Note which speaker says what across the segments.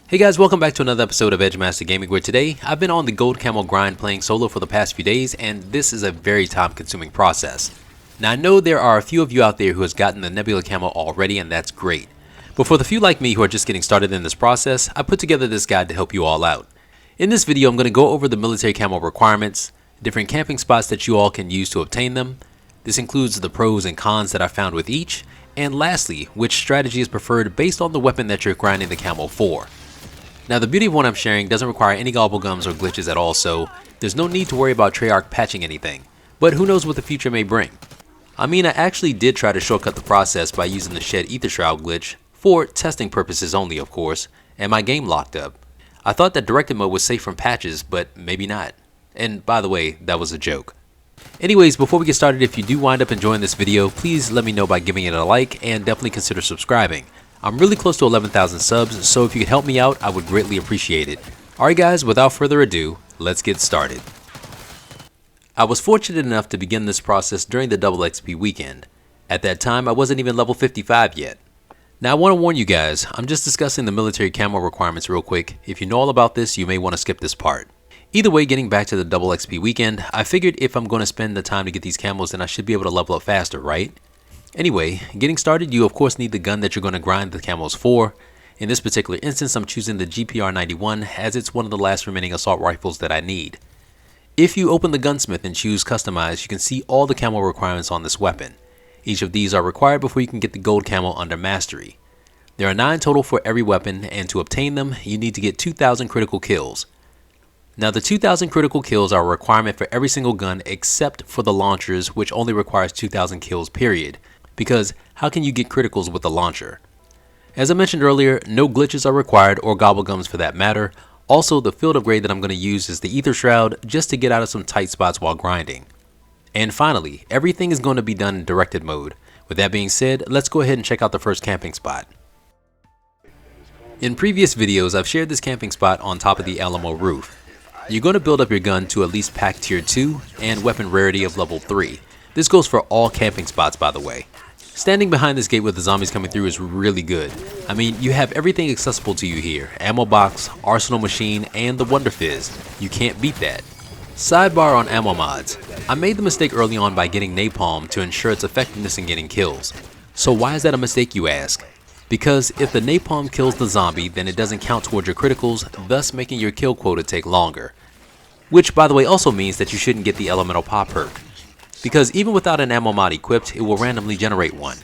Speaker 1: Hey guys, welcome back to another episode of EdgeMasterGaming, where today I've been on the gold camo grind playing solo for the past few days, and this is a very time consuming process. Now I know there are a few of you out there who has gotten the nebula camo already, and that's great. But for the few like me who are just getting started in this process, I put together this guide to help you all out. In this video I'm going to go over the military camo requirements, different camping spots that you all can use to obtain them. This includes the pros and cons that I found with each, and lastly, which strategy is preferred based on the weapon that you're grinding the camo for. Now the beauty of what I'm sharing doesn't require any gobblegums or glitches at all, so there's no need to worry about Treyarch patching anything, but who knows what the future may bring. I mean, I actually did try to shortcut the process by using the shed ether shroud glitch, for testing purposes only of course, and my game locked up. I thought that directed mode was safe from patches, but maybe not. And by the way, that was a joke. Anyways, before we get started, if you do wind up enjoying this video, please let me know by giving it a like and definitely consider subscribing. I'm really close to 11,000 subs, so if you could help me out, I would greatly appreciate it. Alright guys, without further ado, let's get started. I was fortunate enough to begin this process during the double XP weekend. At that time, I wasn't even level 55 yet. Now I want to warn you guys, I'm just discussing the military camo requirements real quick. If you know all about this, you may want to skip this part. Either way, getting back to the double XP weekend, I figured if I'm going to spend the time to get these camos, then I should be able to level up faster, right? Anyway, getting started, you of course need the gun that you're going to grind the camos for. In this particular instance, I'm choosing the GPR-91 as it's one of the last remaining assault rifles that I need. If you open the gunsmith and choose customize, you can see all the camo requirements on this weapon. Each of these are required before you can get the gold camo under mastery. There are 9 total for every weapon, and to obtain them, you need to get 2,000 critical kills. Now the 2,000 critical kills are a requirement for every single gun except for the launchers, which only requires 2,000 kills period. Because how can you get criticals with a launcher? As I mentioned earlier, no glitches are required, or gobblegums for that matter. Also, the field upgrade that I'm going to use is the ether shroud, just to get out of some tight spots while grinding. And finally, everything is going to be done in directed mode. With that being said, let's go ahead and check out the first camping spot. In previous videos, I've shared this camping spot on top of the Alamo roof. You're going to build up your gun to at least pack tier 2 and weapon rarity of level 3. This goes for all camping spots, by the way. Standing behind this gate with the zombies coming through is really good. I mean, you have everything accessible to you here. Ammo box, arsenal machine, and the Wonder Fizz. You can't beat that. Sidebar on ammo mods. I made the mistake early on by getting napalm to ensure its effectiveness in getting kills. So why is that a mistake, you ask? Because if the napalm kills the zombie, then it doesn't count towards your criticals, thus making your kill quota take longer. Which, by the way, also means that you shouldn't get the elemental pop perk, because even without an ammo mod equipped, it will randomly generate one.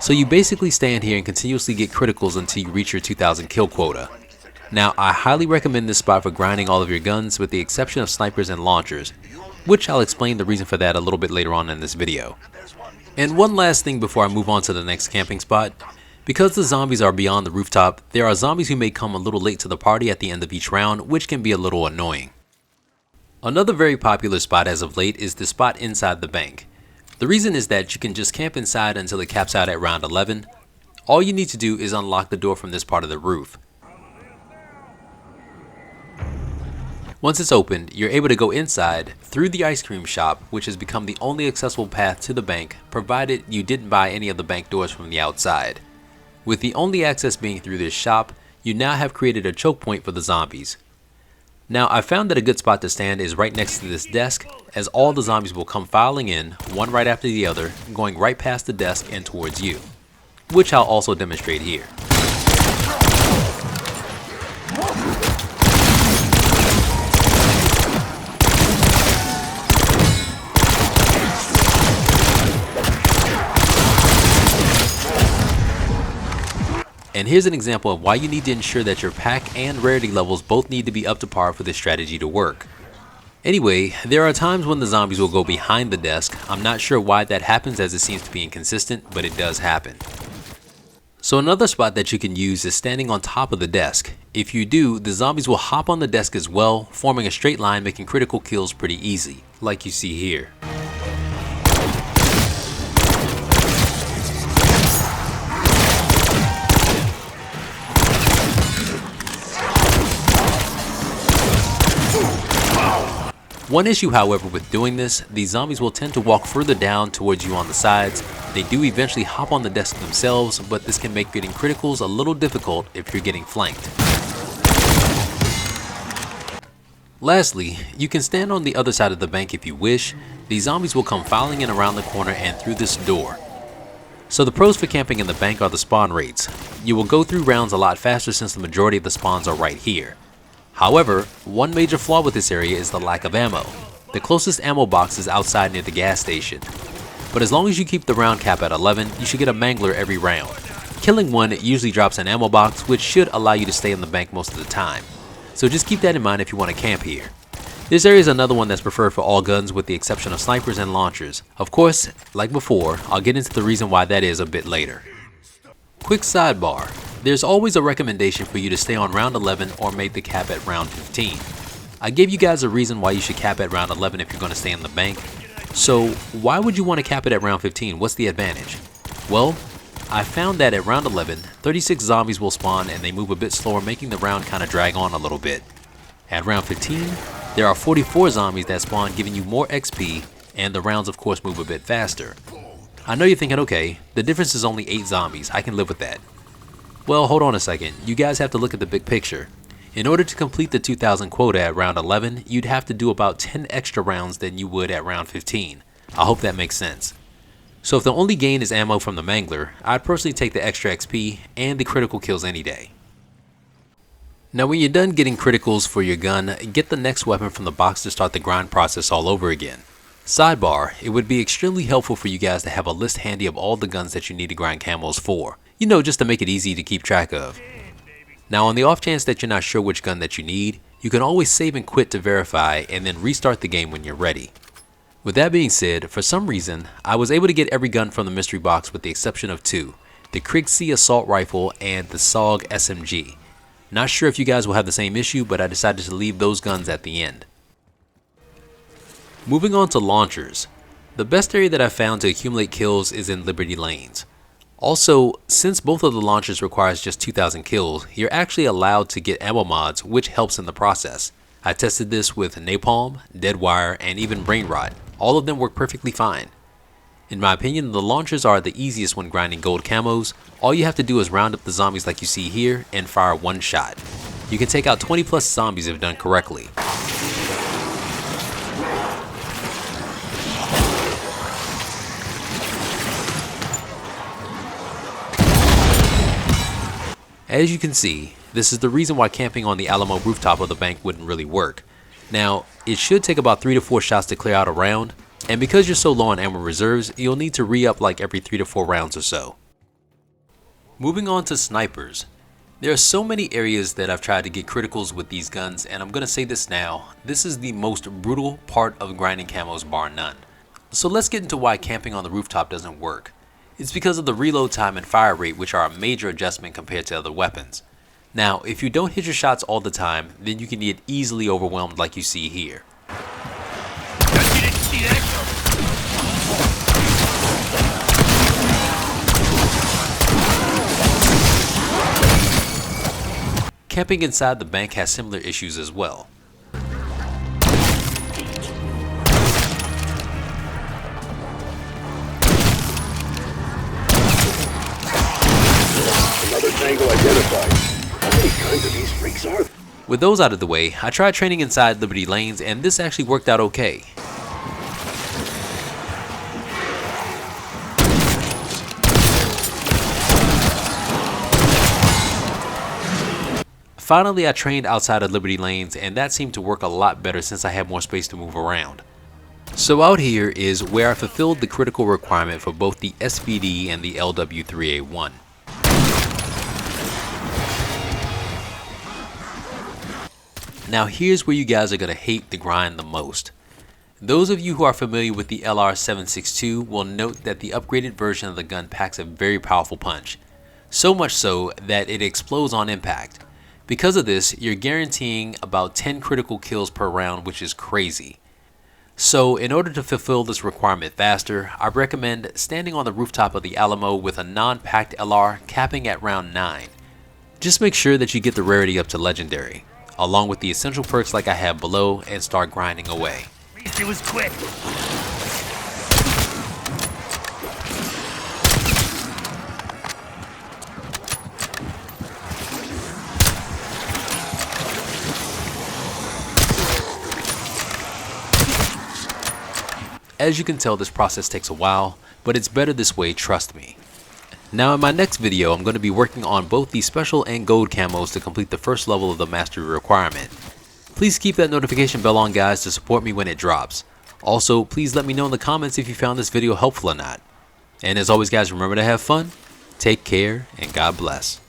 Speaker 1: So you basically stand here and continuously get criticals until you reach your 2,000 kill quota. Now I highly recommend this spot for grinding all of your guns, with the exception of snipers and launchers, which I'll explain the reason for that a little bit later on in this video. And one last thing before I move on to the next camping spot. Because the zombies are beyond the rooftop, there are zombies who may come a little late to the party at the end of each round, which can be a little annoying. Another very popular spot as of late is the spot inside the bank. The reason is that you can just camp inside until it caps out at round 11. All you need to do is unlock the door from this part of the roof. Once it's opened, you're able to go inside through the ice cream shop, which has become the only accessible path to the bank, provided you didn't buy any of the bank doors from the outside. With the only access being through this shop, you now have created a choke point for the zombies. Now I found that a good spot to stand is right next to this desk, as all the zombies will come filing in, one right after the other, going right past the desk and towards you, which I'll also demonstrate here. And here's an example of why you need to ensure that your pack and rarity levels both need to be up to par for this strategy to work. Anyway, there are times when the zombies will go behind the desk. I'm not sure why that happens, as it seems to be inconsistent, but it does happen. So another spot that you can use is standing on top of the desk. If you do, the zombies will hop on the desk as well, forming a straight line, making critical kills pretty easy, like you see here. One issue, however, with doing this, these zombies will tend to walk further down towards you on the sides. They do eventually hop on the desk themselves, but this can make getting criticals a little difficult if you're getting flanked. Lastly, you can stand on the other side of the bank if you wish. These zombies will come filing in around the corner and through this door. So the pros for camping in the bank are the spawn rates. You will go through rounds a lot faster since the majority of the spawns are right here. However, one major flaw with this area is the lack of ammo. The closest ammo box is outside near the gas station. But as long as you keep the round cap at 11, you should get a mangler every round. Killing one usually drops an ammo box, which should allow you to stay in the bank most of the time. So just keep that in mind if you want to camp here. This area is another one that's preferred for all guns with the exception of snipers and launchers. Of course, like before, I'll get into the reason why that is a bit later. Quick sidebar, there's always a recommendation for you to stay on round 11 or make the cap at round 15. I gave you guys a reason why you should cap at round 11 if you're going to stay in the bank. So why would you want to cap it at round 15? What's the advantage? Well, I found that at round 11, 36 zombies will spawn and they move a bit slower, making the round kind of drag on a little bit. At round 15, there are 44 zombies that spawn, giving you more XP, and the rounds of course move a bit faster. I know you're thinking, okay, the difference is only 8 zombies, I can live with that. Well, hold on a second, you guys have to look at the big picture. In order to complete the 2000 quota at round 11, you'd have to do about 10 extra rounds than you would at round 15. I hope that makes sense. So if the only gain is ammo from the mangler, I'd personally take the extra XP and the critical kills any day. Now when you're done getting criticals for your gun, get the next weapon from the box to start the grind process all over again. Sidebar, it would be extremely helpful for you guys to have a list handy of all the guns that you need to grind camos for. You know, just to make it easy to keep track of. Now on the off chance that you're not sure which gun that you need, you can always save and quit to verify and then restart the game when you're ready. With that being said, for some reason, I was able to get every gun from the mystery box with the exception of 2, the Krieg assault rifle and the SOG SMG. Not sure if you guys will have the same issue, but I decided to leave those guns at the end. Moving on to launchers. The best area that I found to accumulate kills is in Liberty Lanes. Also, since both of the launchers requires just 2,000 kills, you're actually allowed to get ammo mods, which helps in the process. I tested this with Napalm, Deadwire, and even Brain Rot. All of them work perfectly fine. In my opinion, the launchers are the easiest when grinding gold camos. All you have to do is round up the zombies like you see here and fire one shot. You can take out 20 plus zombies if done correctly. As you can see, this is the reason why camping on the Alamo Rooftop of the bank wouldn't really work. Now, it should take about 3 to 4 shots to clear out a round, and because you're so low on ammo reserves, you'll need to re-up like every 3 to 4 rounds or so. Moving on to snipers. There are so many areas that I've tried to get criticals with these guns, and I'm going to say this now, this is the most brutal part of grinding camos bar none. So let's get into why camping on the rooftop doesn't work. It's because of the reload time and fire rate, which are a major adjustment compared to other weapons. Now, if you don't hit your shots all the time, then you can get easily overwhelmed like you see here. Camping inside the bank has similar issues as well.
Speaker 2: Another tango identified. How many kinds of these freaks are there?
Speaker 1: With those out of the way, I tried training inside Liberty Lanes and this actually worked out okay. Finally, I trained outside of Liberty Lanes and that seemed to work a lot better since I had more space to move around. So out here is where I fulfilled the critical requirement for both the SVD and the LW3A1. Now here's where you guys are going to hate the grind the most. Those of you who are familiar with the LR762 will note that the upgraded version of the gun packs a very powerful punch. So much so that it explodes on impact. Because of this, you're guaranteeing about 10 critical kills per round, which is crazy. So in order to fulfill this requirement faster, I recommend standing on the rooftop of the Alamo with a non-packed LR capping at round 9. Just make sure that you get the rarity up to legendary, along with the essential perks like I have below, and start grinding away.
Speaker 3: It was quick.
Speaker 1: As you can tell, this process takes a while, but it's better this way, trust me. Now in my next video, I'm going to be working on both the special and gold camos to complete the first level of the mastery requirement. Please keep that notification bell on, guys, to support me when it drops. Also, please let me know in the comments if you found this video helpful or not. And as always, guys, remember to have fun, take care, and God bless.